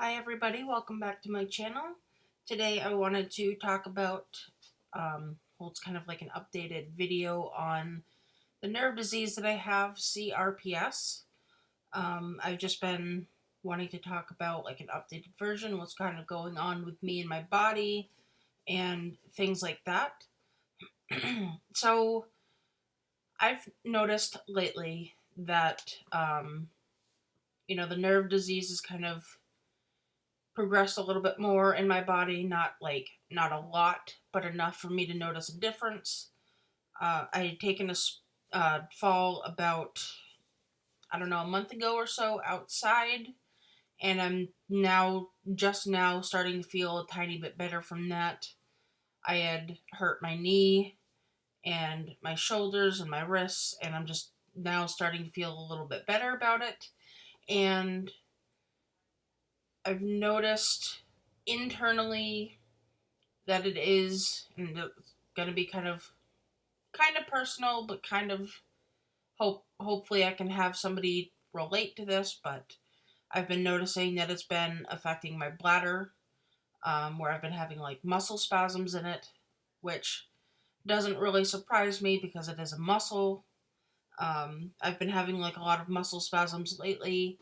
Hi everybody, welcome back to my channel. Today I wanted to talk about, well, it's kind of like an updated video on the nerve disease that I have, CRPS. I've just been wanting to talk about like an updated version, what's kind of going on with me and my body and things like that. So I've noticed lately that, the nerve disease is kind of progressed a little bit more in my body, not a lot, but enough for me to notice a difference. I had taken a fall about, I don't know, a month ago or so outside, and I'm just now starting to feel a tiny bit better from that. I had hurt my knee and my shoulders and my wrists, and I'm just now starting to feel a little bit better about it. And I've noticed internally that it is, and it's going to be kind of personal, but kind of hopefully I can have somebody relate to this. But I've been noticing that it's been affecting my bladder, where I've been having like muscle spasms in it, which doesn't really surprise me because it is a muscle. I've been having like a lot of muscle spasms lately.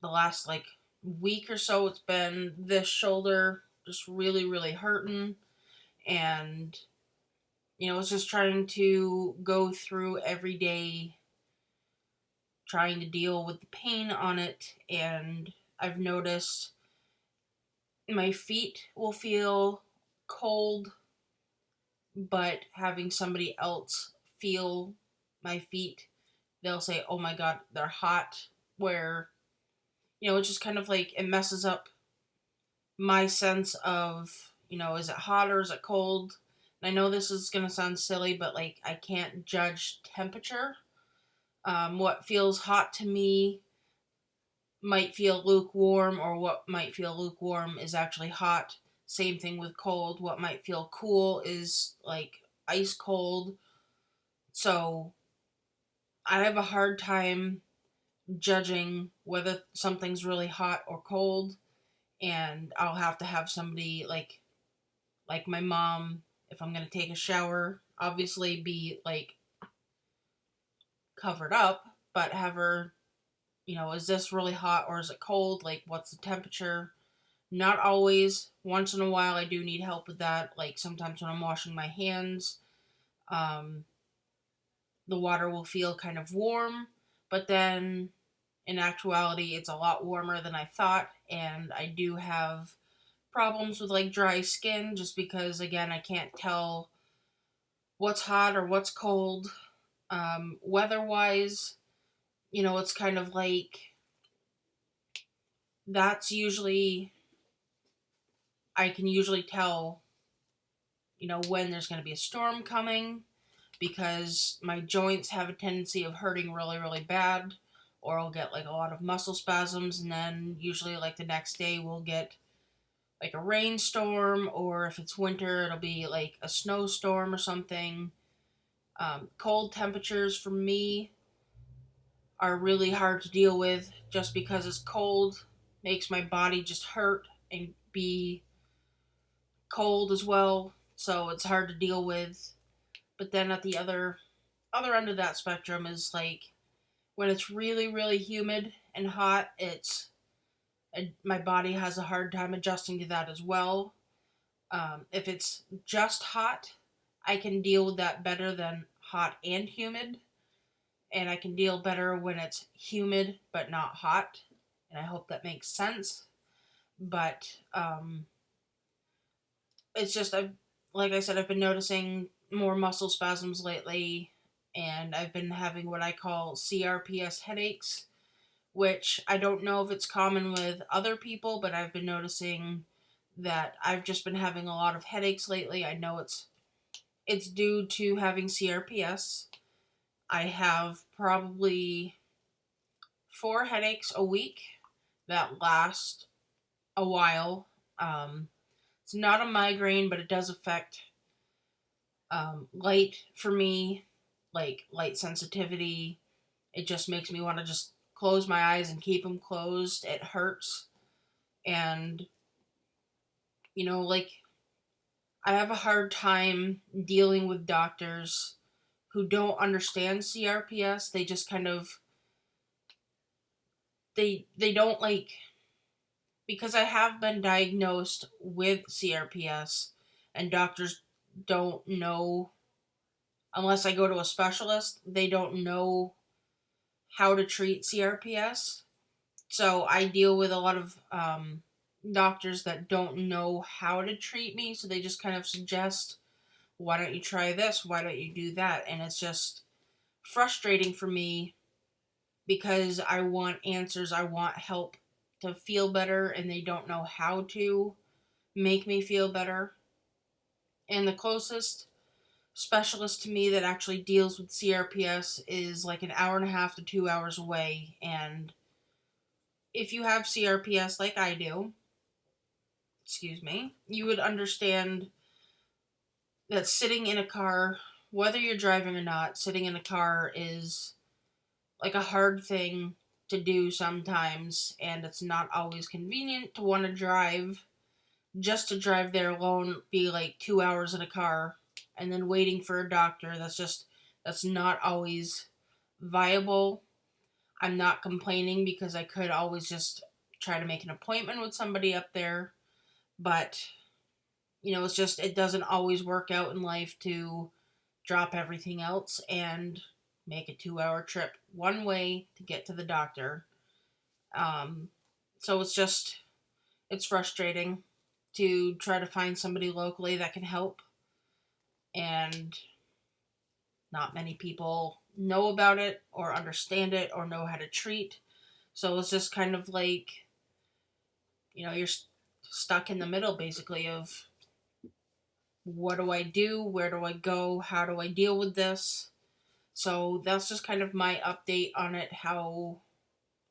The last like week or so, it's been this shoulder just really, really hurting. And, it's just trying to go through every day, trying to deal with the pain on it. And I've noticed my feet will feel cold, but having somebody else feel my feet, they'll say, oh my God, they're hot. Where, it's just kind of like it messes up my sense of, is it hot or is it cold? And I know this is going to sound silly, but like I can't judge temperature. What feels hot to me might feel lukewarm, or what might feel lukewarm is actually hot. Same thing with cold. What might feel cool is like ice cold. So I have a hard time judging whether something's really hot or cold, and I'll have to have somebody like my mom, if I'm going to take a shower, obviously be like covered up, but have her, is this really hot or is it cold? Like, what's the temperature? Not always. Once in a while, I do need help with that. Like, sometimes when I'm washing my hands, um, the water will feel kind of warm, but then in actuality, it's a lot warmer than I thought, and I do have problems with like dry skin just because, again, I can't tell what's hot or what's cold. Weather-wise, it's kind of like that's usually, I can usually tell, when there's going to be a storm coming because my joints have a tendency of hurting really, really bad, or I'll get like a lot of muscle spasms, and then usually like the next day we'll get like a rainstorm, or if it's winter, it'll be like a snowstorm or something. Cold temperatures for me are really hard to deal with just because it's cold, makes my body just hurt and be cold as well, so it's hard to deal with. But then at the other end of that spectrum is like when it's really, really humid and hot, my body has a hard time adjusting to that as well. If it's just hot, I can deal with that better than hot and humid, and I can deal better when it's humid but not hot. And I hope that makes sense. But it's just like I said, I've been noticing more muscle spasms lately, and I've been having what I call CRPS headaches, which I don't know if it's common with other people, but I've been noticing that I've just been having a lot of headaches lately. I know it's due to having CRPS. I have probably 4 headaches a week that last a while. It's not a migraine, but it does affect light for me, like light sensitivity. It just makes me want to just close my eyes and keep them closed, it hurts. And, like, I have a hard time dealing with doctors who don't understand CRPS. They just kind of, they don't like, because I have been diagnosed with CRPS and doctors don't know, unless I go to a specialist, they don't know how to treat CRPS. So I deal with a lot of doctors that don't know how to treat me, so they just kind of suggest, why don't you try this? Why don't you do that? And it's just frustrating for me because I want answers, I want help to feel better, and they don't know how to make me feel better. And the closest specialist to me that actually deals with CRPS is like an hour and a half to 2 hours away. And if you have CRPS like I do, you would understand that sitting in a car, whether you're driving or not, sitting in a car is like a hard thing to do sometimes, and it's not always convenient to want to drive. Just to drive there alone, be like 2 hours in a car and then waiting for a doctor, that's not always viable. I'm not complaining because I could always just try to make an appointment with somebody up there, but it's just, it doesn't always work out in life to drop everything else and make a 2 hour trip one way to get to the doctor. So it's frustrating to try to find somebody locally that can help, and not many people know about it or understand it or know how to treat. So it's just kind of like, you're stuck in the middle basically of, what do I do? Where do I go? How do I deal with this? So that's just kind of my update on it, how,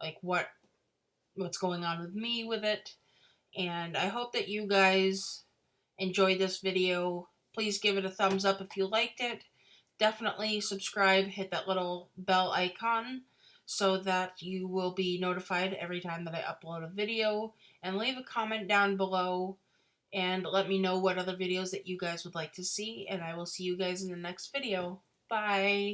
like, what's going on with me with it. And I hope that you guys enjoyed this video. Please give it a thumbs up if you liked it. Definitely subscribe, hit that little bell icon so that you will be notified every time that I upload a video. And leave a comment down below and let me know what other videos that you guys would like to see. And I will see you guys in the next video. Bye!